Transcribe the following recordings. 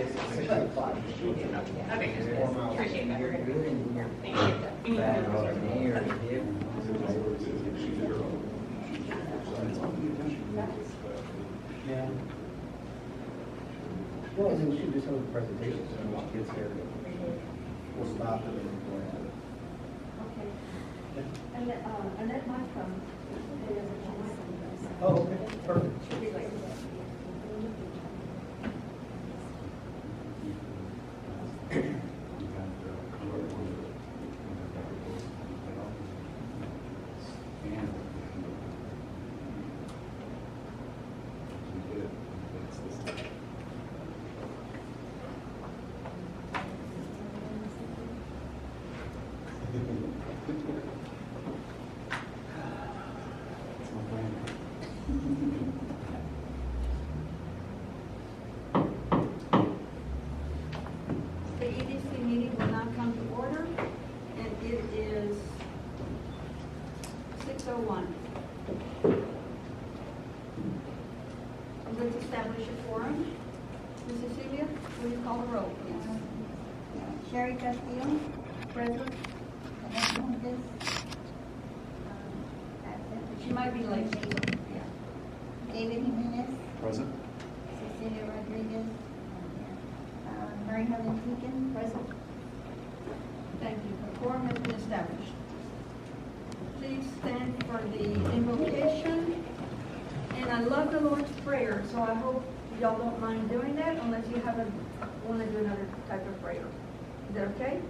Okay, appreciate that. Yeah. Well, then we should do some of the presentations and want kids here. We'll stop and then go ahead. Okay. And that might come. Oh, okay, perfect. Should be like. The EDC meeting will now come to order, and it is 6:01. Let's establish a quorum. Ms. Cecilia, will you call the roll, please? Sherry Castillo, present. She might be late. David Jimenez, Present. Cecilia Rodriguez, Mary Helen Deacon, present. Thank you. A quorum has been established. Please stand for the invocation. And I love the Lord's Prayer, so I hope y'all don't mind doing that unless you want to do another type of prayer. Is that okay?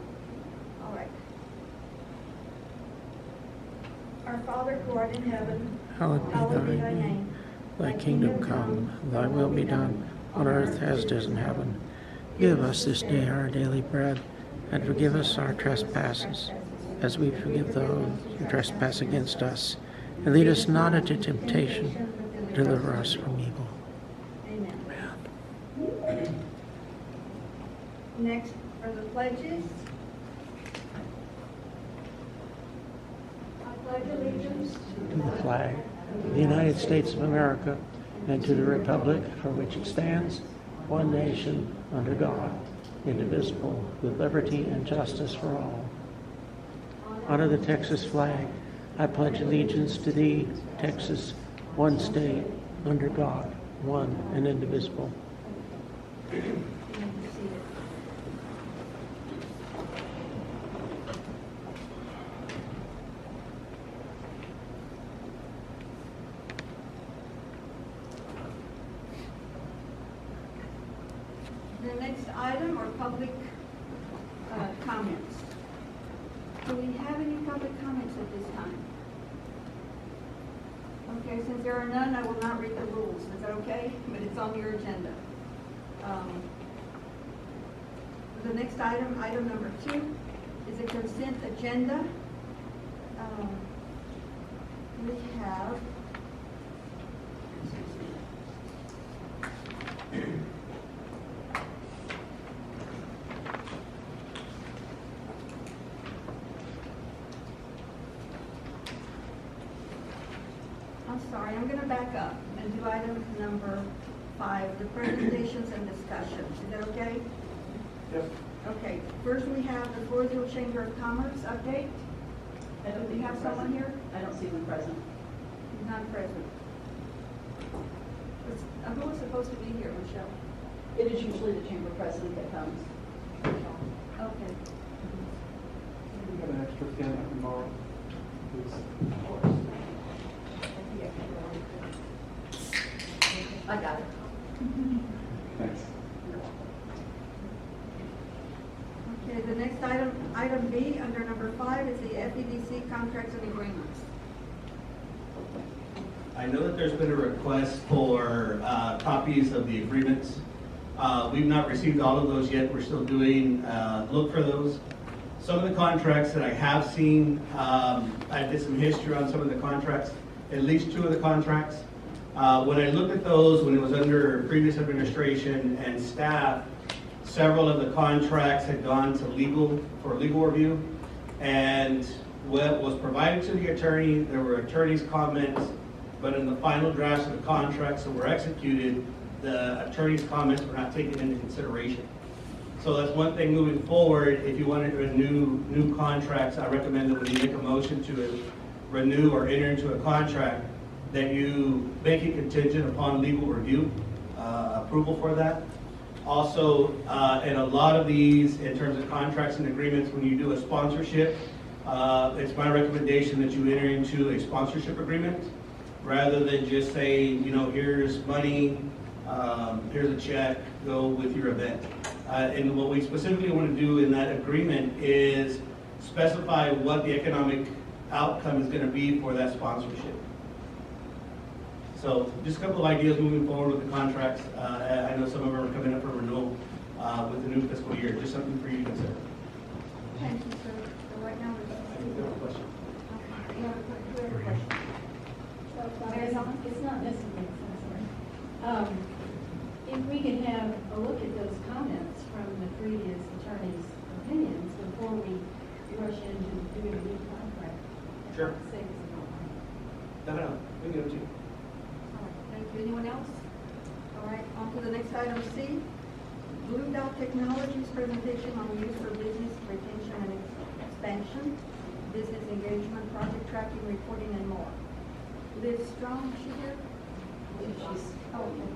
All right. Our Father who art in heaven, Hallowed be thy name. Thy kingdom come, thy will be done, on earth as it is in heaven. Give us this day our daily bread, and forgive us our trespasses, as we forgive those who trespass against us. And lead us not into temptation, but deliver us from evil. Amen. Next are the pledges. I pledge allegiance To the flag of the United States of America, and to the republic for which it stands, one nation, under God, indivisible, with liberty and justice for all. Honor the Texas flag. I pledge allegiance to thee, Texas, one state, under God, one and indivisible. The next item are public comments. Do we have any public comments at this time? Okay, since there are none, I will not read the rules. Is that okay? But it's on your agenda. The next item, item number 2, is a consent agenda. We have I'm going to back up and do item number 5, the presentations and discussions. Is that okay? Yes. Okay. First, we have the Floresville Chamber of Commerce update. Do we have someone here? I don't see them present. He's not present. Who was supposed to be here, Michelle? It is usually the chamber president that comes. Okay. We got an extra pen I can borrow. I got it. Thanks. Okay, the next item, item B, under number 5, is the FEDC contracts and agreements. I know that there's been a request for copies of the agreements. We've not received all of those yet. We're still doing look for those. Some of the contracts that I have seen, I did some history on some of the contracts, at least 2 of the contracts. When I looked at those, when it was under previous administration and staff, several of the contracts had gone to legal for legal review. And what was provided to the attorney, there were attorney's comments, but in the final drafts of the contracts that were executed, the attorney's comments were not taken into consideration. So that's one thing moving forward. If you want to renew new contracts, I recommend that when you make a motion to renew or enter into a contract, that you make it contingent upon legal review, approval for that. Also, in a lot of these, in terms of contracts and agreements, when you do a sponsorship, it's my recommendation that you enter into a sponsorship agreement rather than just say, you know, here's money, here's a check, go with your event. And what we specifically want to do in that agreement is specify what the economic outcome is going to be for that sponsorship. So just a couple of ideas moving forward with the contracts. I know some of them are coming up for renewal with the new fiscal year. Just something for you to consider. Thank you, sir. So right now, You have a question? you have a question. It's not necessary, I'm sorry. If we could have a look at those comments from the previous attorney's opinions before we rush into doing a new contract. Sure. Save us a lot of money. No, we can go to you. All right, thank you. Anyone else? All right, on to the next item, C. Blue Dot Technologies presentation on use for business retention and expansion, business engagement, project tracking, reporting, and more. Liz Strong, is she here? She's- Oh, okay.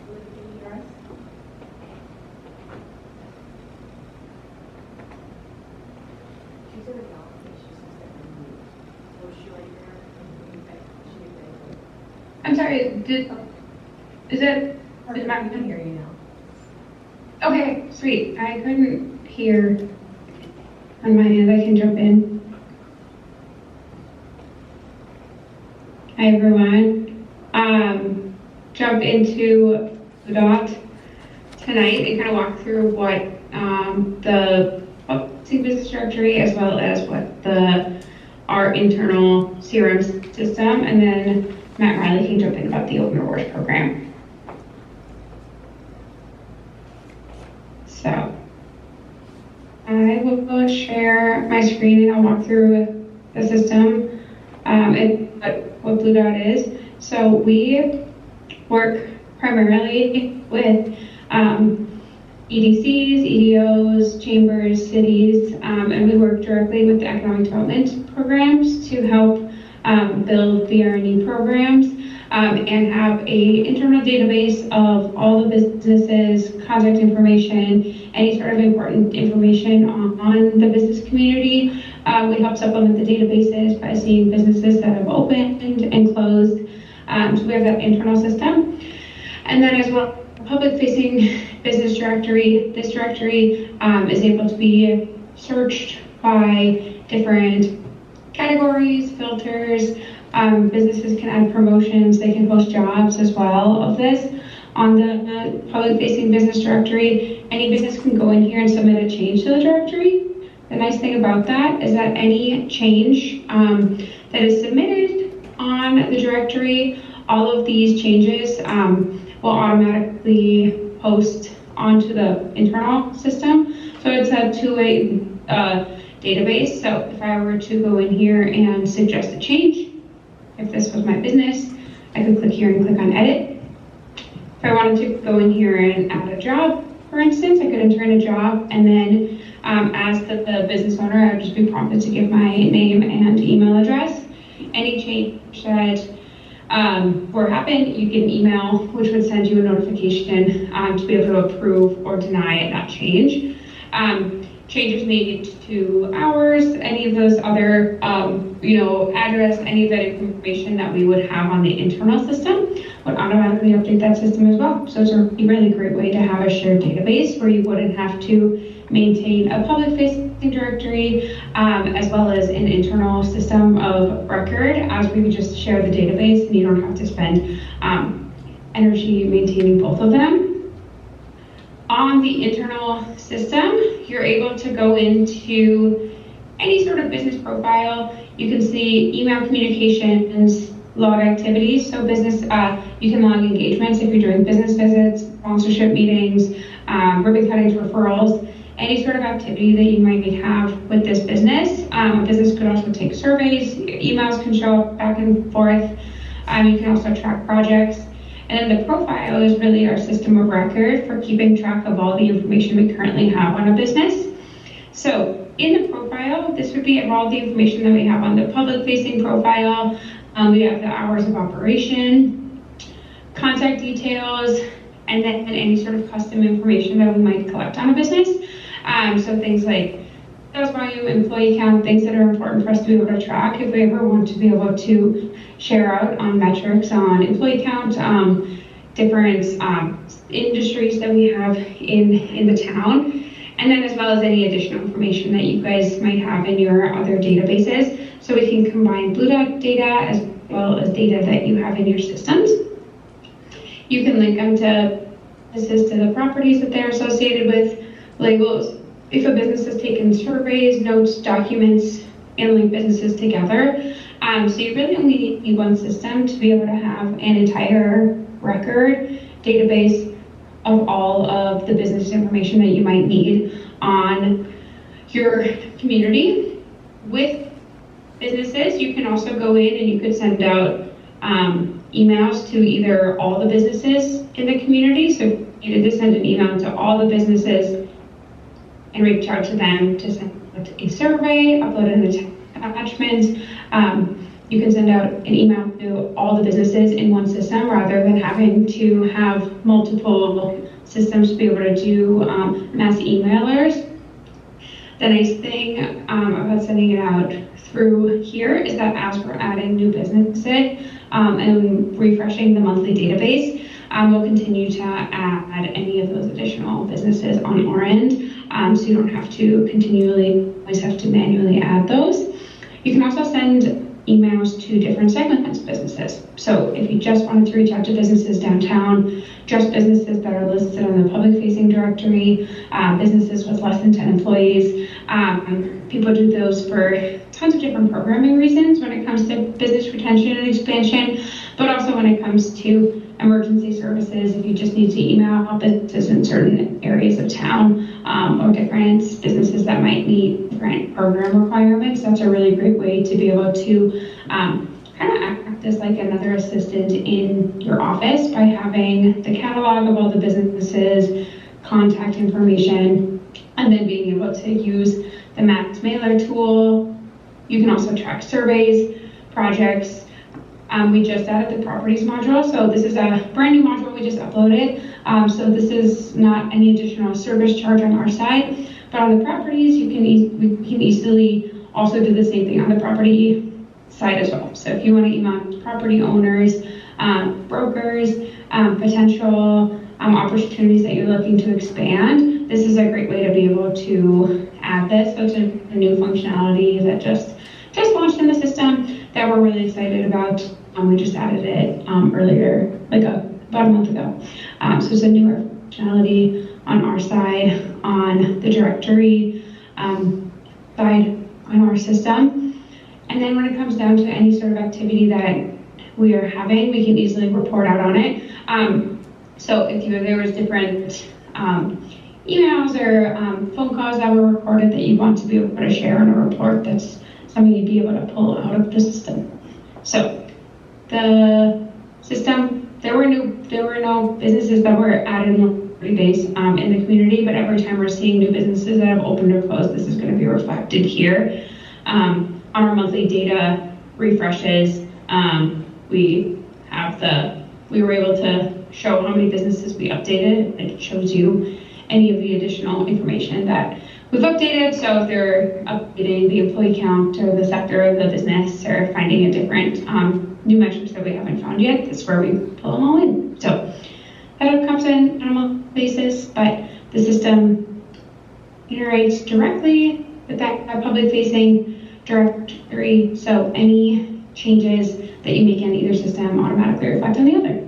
Liz, can you hear us? She's in the office, she says that we need. Or she like her, I'm sorry, is it, is my, I can hear you now. okay, sweet. I couldn't hear on my end. I can jump in. Hi, everyone. Jump into the dot tonight and kind of walk through what the public business directory as well as what our internal CRM system, and then Matt Riley can jump in about the Open Rewards program. So I will share my screen and I'll walk through the system and what Blue Dot is. So we work primarily with EDCs, EDOs, chambers, cities, and we work directly with the economic development programs to help build VRNE programs and have a internal database of all the businesses, contact information, any sort of important information on the business community. We help supplement the databases by seeing businesses that have opened and closed. So we have that internal system. And then as well, public-facing business directory. This directory is able to be searched by different categories, filters. Businesses can add promotions. They can post jobs as well of this. On the public-facing business directory, any business can go in here and submit a change to the directory. The nice thing about that is that any change that is submitted on the directory, all of these changes will automatically post onto the internal system. So it's a two-way database. So if I were to go in here and suggest a change, if this was my business, I could click here and click on edit. If I wanted to go in here and add a job, for instance, I could enter in a job, and then as the business owner, I would just be prompted to give my name and email address. Any change that were happen, you get an email which would send you a notification to be able to approve or deny that change. Changes made to hours, any of those other, address, any of that information that we would have on the internal system would automatically update that system as well. So it's a really great way to have a shared database where you wouldn't have to maintain a public-facing directory as well as an internal system of record, as we would just share the database and you don't have to spend energy maintaining both of them. On the internal system, you're able to go into any sort of business profile. You can see email communications, log activities. So business, you can log engagements if you're doing business visits, sponsorship meetings, ribbon cuttings, referrals. any sort of activity that you might have with this business. A business could also take surveys, emails can show up back and forth. You can also track projects. And then the profile is really our system of record for keeping track of all the information we currently have on a business. So in the profile, this would be all the information that we have on the public-facing profile. We have the hours of operation, contact details, and then any sort of custom information that we might collect on a business. So things like sales volume, employee count, things that are important for us to be able to track if we ever want to be able to share out on metrics on employee count, different industries that we have in the town, and then as well as any additional information that you guys might have in your other databases. So we can combine Blue Dot data as well as data that you have in your systems. You can link them to businesses to the properties that they're associated with, labels. If a business has taken surveys, notes, documents, and link businesses together. So you really only need one system to be able to have an entire record database of all of the business information that you might need on your community. With businesses, you can also go in and you could send out emails to either all the businesses in the community. So you could just send an email to all the businesses and reach out to them to send out a survey, upload an attachment. You can send out an email to all the businesses in one system rather than having to have multiple systems to be able to do mass emailers. The nice thing about sending it out through here is that as we're adding new businesses and refreshing the monthly database, we'll continue to add any of those additional businesses on our end. So you don't have to always have to manually add those. You can also send emails to different segments of businesses. So if you just wanted to reach out to businesses downtown, just businesses that are listed on the public-facing directory, businesses with less than 10 employees, people do those for tons of different programming reasons when it comes to business retention and expansion, but also when it comes to emergency services, if you just need to email businesses in certain areas of town, or different businesses that might meet different program requirements. That's a really great way to be able to kind of act as like another assistant in your office by having the catalog of all the businesses, contact information, and then being able to use the Max Mailer tool. You can also track surveys, projects. We just added the properties module, so this is a brand new module we just uploaded. So this is not any additional service charge on our side, but on the properties, we can easily also do the same thing on the property side as well. So if you want to email property owners, brokers, potential opportunities that you're looking to expand, this is a great way to be able to add this. So it's a new functionality that just launched in the system that we're really excited about. We just added it earlier, about a month ago. So it's a newer functionality on our side, on the directory side on our system. And then when it comes down to any sort of activity that we are having, we can easily report out on it. So if there was different emails or phone calls that were recorded that you want to be able to share in a report, that's something you'd be able to pull out of the system. So the system, there were no businesses that were added in 30 days in the community, but every time we're seeing new businesses that have opened or closed, this is going to be reflected here. On our monthly data refreshes, we were able to show how many businesses we updated. It shows you any of the additional information that we've updated. So if they're updating the employee count or the sector of the business or finding a different new metrics that we haven't found yet, that's where we pull them all in. So that comes in on a monthly basis, but the system iterates directly with that public-facing directory. So any changes that you make in either system automatically reflect on the other.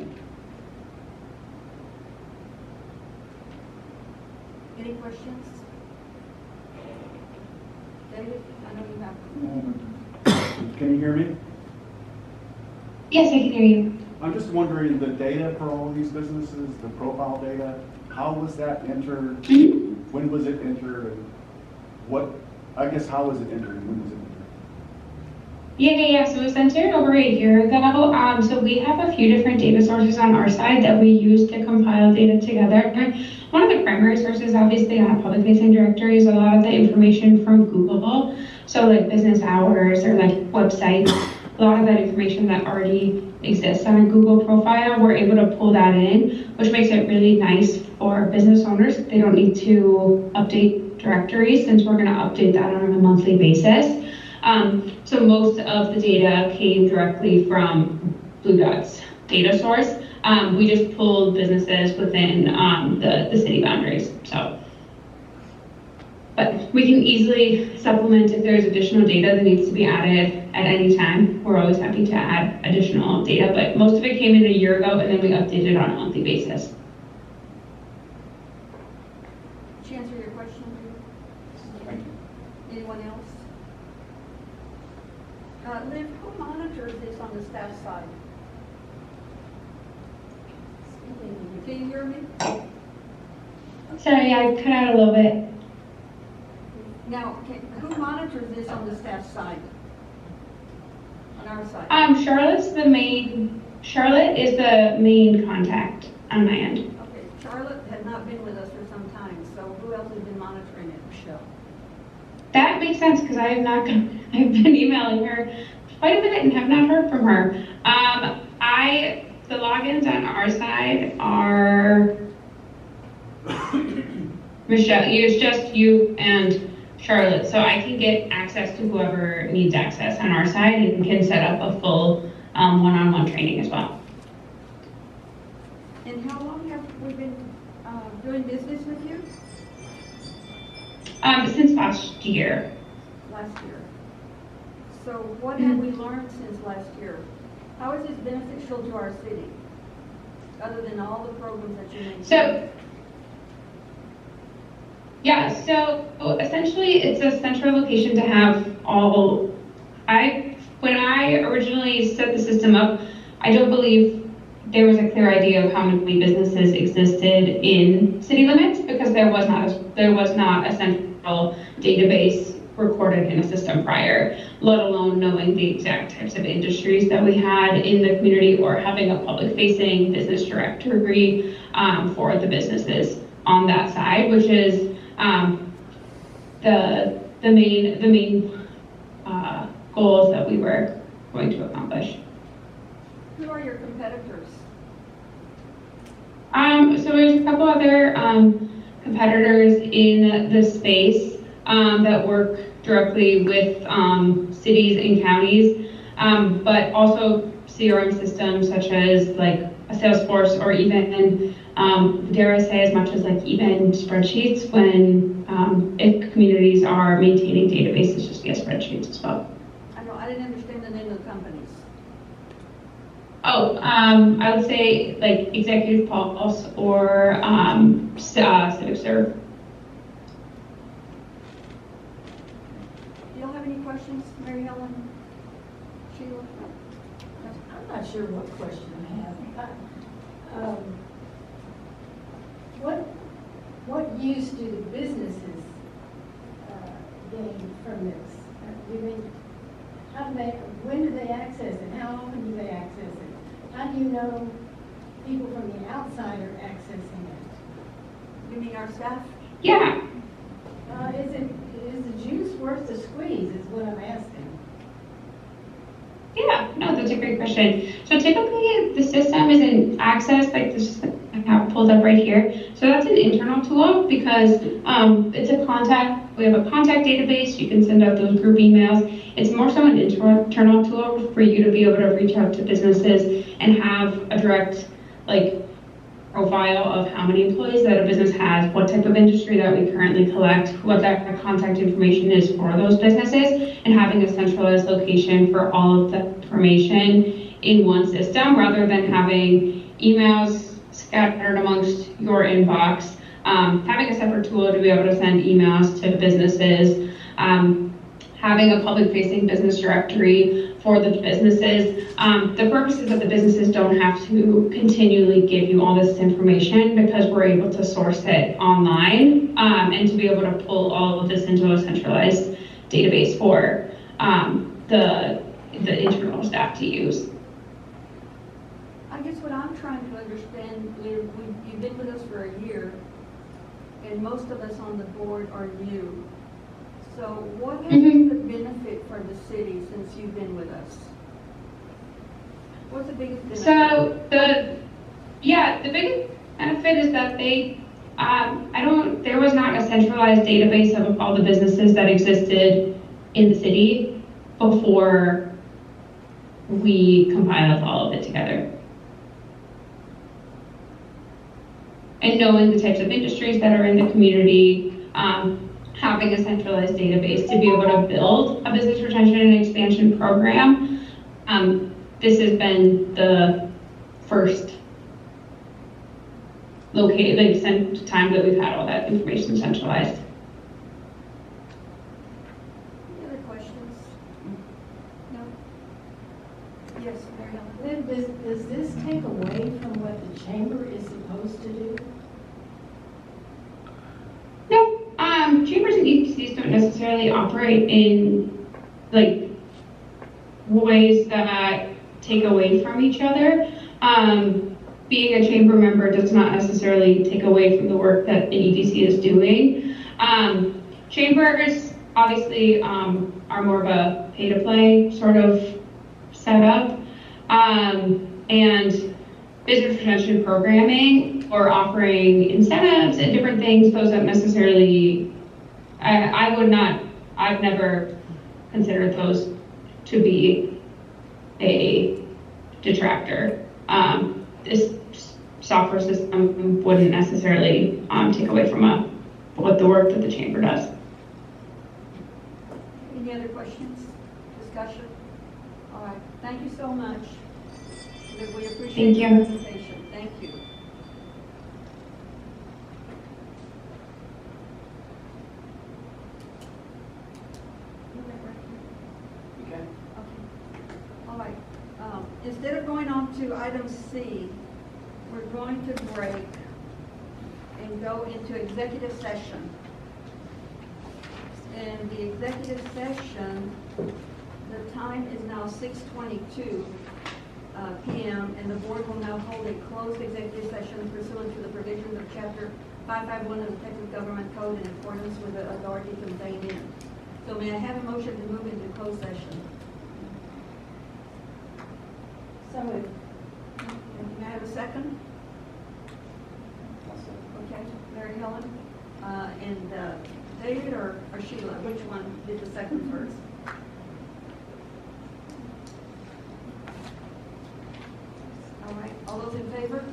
Any questions? David, I know you have. Can you hear me? Yes, I can hear you. I'm just wondering, the data for all of these businesses, the profile data, how was that entered when was it entered, and what, I guess, how was it entered, and when was it entered? Yeah. So it was entered over a year ago. So we have a few different data sources on our side that we use to compile data together. One of the primary sources, obviously, on a public-facing directory is a lot of the information from Google. So like business hours or like websites, a lot of that information that already exists on a Google profile, we're able to pull that in, which makes it really nice for business owners. They don't need to update directories since we're going to update that on a monthly basis. So most of the data came directly from Blue Dot's data source. We just pulled businesses within the city boundaries. So, but we can easily supplement if there's additional data that needs to be added at any time. We're always happy to add additional data, but most of it came in a year ago, and then we updated on a monthly basis. Did she answer your question? Thank you. Anyone else? Liv, who monitors this on the staff side? Can you hear me? Sorry, I cut out a little bit. Now, who monitors this on the staff side? On our side? Charlotte is the main contact on my end. Okay, Charlotte had not been with us for some time, so who else has been monitoring it? Michelle. That makes sense because I've been emailing her quite a bit and have not heard from her. The logins on our side are Michelle. It's just you and Charlotte, so I can get access to whoever needs access on our side and can set up a full one-on-one training as well. And how long have we been doing business with you? Since last year. Last year. So what have we learned since last year? How is this beneficial to our city, other than all the programs that you mentioned? So essentially it's a central location to have all. When I originally set the system up, I don't believe there was a clear idea of how many businesses existed in city limits because there was not a central database recorded in a system prior, let alone knowing the exact types of industries that we had in the community or having a public-facing business directory for the businesses on that side, which is the main goals that we were going to accomplish. Who are your competitors? So there's a couple other competitors in the space that work directly with cities and counties, but also CRM systems such as like a Salesforce or even, dare I say, as much as like even spreadsheets when if communities are maintaining databases just via spreadsheets as well. I didn't understand the name of the companies. I would say like Executive Pulse or Civic Serve. Do y'all have any questions, Mary Helen? Sheila? I'm not sure what question I have. What use do the businesses gain from this? When do they access it? How often do they access it? How do you know people from the outside are accessing it? You mean our staff? Yeah. Is the juice worth the squeeze is what I'm asking. Yeah, no, that's a great question. So typically the system isn't accessed like this I have pulled up right here. So that's an internal tool because it's a contact. We have a contact database. You can send out those group emails. It's more so an internal tool for you to be able to reach out to businesses and have a direct profile of how many employees that a business has, what type of industry that we currently collect, what that contact information is for those businesses, and having a centralized location for all of the information in one system rather than having emails scattered amongst your inbox. Having a separate tool to be able to send emails to businesses, having a public-facing business directory for the businesses. The purpose is that the businesses don't have to continually give you all this information because we're able to source it online and to be able to pull all of this into a centralized database for the internal staff to use. I guess what I'm trying to understand, you've been with us for a year, and most of us on the board are new. So what has been the benefit for the city since you've been with us? What's the biggest benefit? So the biggest benefit is that there was not a centralized database of all the businesses that existed in the city before we compiled all of it together. And knowing the types of industries that are in the community, having a centralized database to be able to build a business retention and expansion program, this has been the first time that we've had all that information centralized. Any other questions? No? Yes, Mary Ellen. Then does this take away from what the chamber is supposed to do? No, chambers and EDCs don't necessarily operate in ways that take away from each other. Being a chamber member does not necessarily take away from the work that an EDC is doing. Chambers obviously are more of a pay-to-play sort of setup, and business retention programming or offering incentives and different things, those don't necessarily, I've never considered those to be a detractor. This software system wouldn't necessarily take away from what the work that the chamber does. Any other questions, discussion? All right, thank you so much. We appreciate Thank your you. presentation. Thank you. Okay. Okay. All right. Instead of going on to item C, we're going to break and go into executive session. And the executive session, the time is now 6:22 p.m. and the board will now hold a closed executive session pursuant to the provisions of Chapter 551 of the Texas Government Code in accordance with the authority contained in. So may I have a motion to move into closed session? So moved. And may I have a second? Okay, Mary Helen, and David or Sheila, which one did the second first? All right, all those in favor?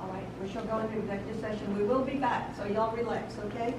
All right, we shall go into executive session. We will be back, so y'all relax, okay?